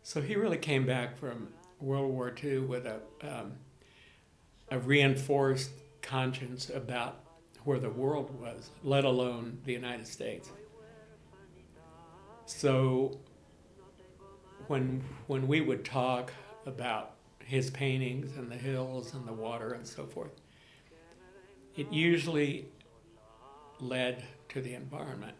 So he really came back from World War II with a reinforced conscience about where the world was, let alone the United States. So when we would talk about his paintings and the hills and the water and so forth, it usually led to the environment.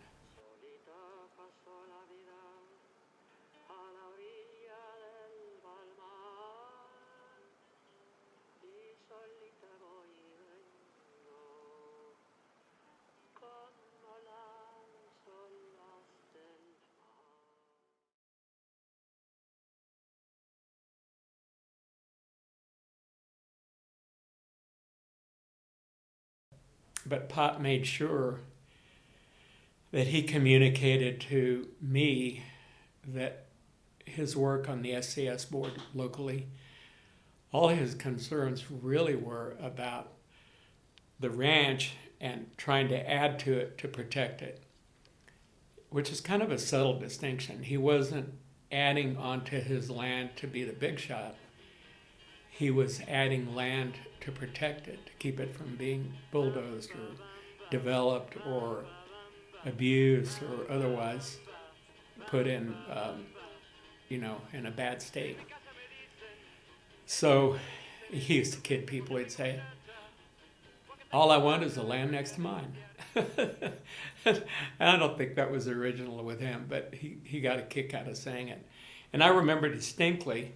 But Pop made sure that he communicated to me that his work on the SCS board locally, all his concerns really were about the ranch and trying to add to it to protect it, which is kind of a subtle distinction. He wasn't adding onto his land to be the big shot. He was adding land to protect it, to keep it from being bulldozed or developed or abused or otherwise put in, in a bad state. So he used to kid people. He'd say, "All I want is the land next to mine." And I don't think that was original with him, but he got a kick out of saying it. And I remember distinctly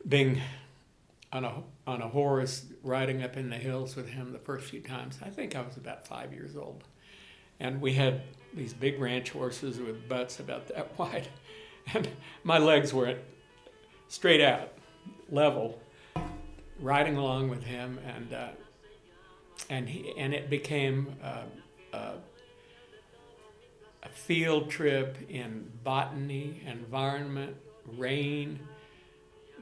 being on a horse riding up in the hills with him the first few times. I think I was about 5 years old. And we had these big ranch horses with butts about that wide. And my legs were straight out, level, riding along with him. And it became a field trip in botany, environment, rain,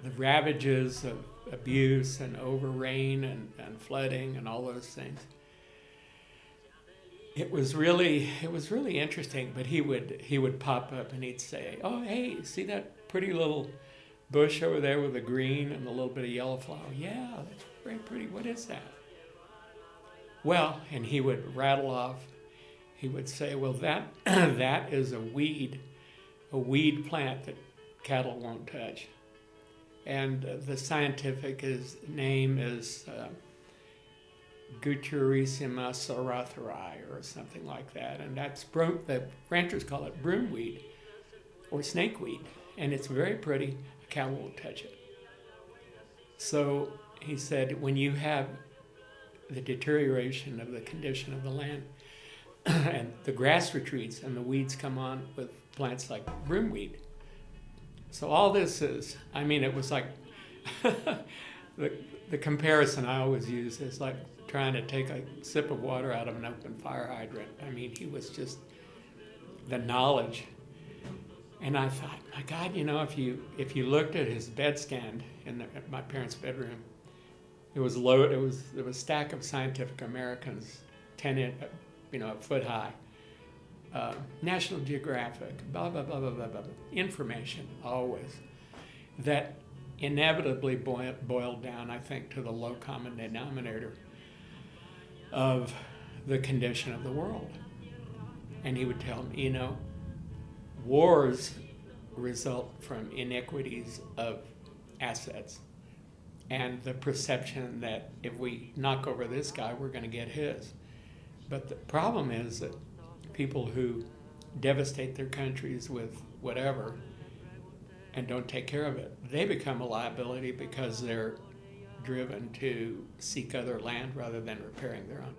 the ravages of abuse and over rain and flooding and all those things. It was really interesting. But he would pop up and he'd say, "Oh, hey, see that pretty little bush over there with the green and the little bit of yellow flower? Yeah, that's very pretty. What is that?" Well, and he would rattle off. He would say, "Well, that is a weed plant that cattle won't touch. And the scientific name is Guturissima soratheri or something like that. And that's the ranchers call it broomweed or snakeweed. And it's very pretty. A cow won't touch it." So he said, when you have the deterioration of the condition of the land and the grass retreats and the weeds come on with plants like broomweed. So all this is, it was like, the comparison I always use is like trying to take a sip of water out of an open fire hydrant. He was just the knowledge. And I thought, my God, if you looked at his bedstand at my parents' bedroom, it was a stack of Scientific Americans, a foot high. National Geographic, blah, blah, blah, blah, blah, blah, information always that inevitably boiled down, I think, to the low common denominator of the condition of the world. And he would tell me, wars result from inequities of assets and the perception that if we knock over this guy, we're going to get his. But the problem is that people who devastate their countries with whatever and don't take care of it, they become a liability because they're driven to seek other land rather than repairing their own.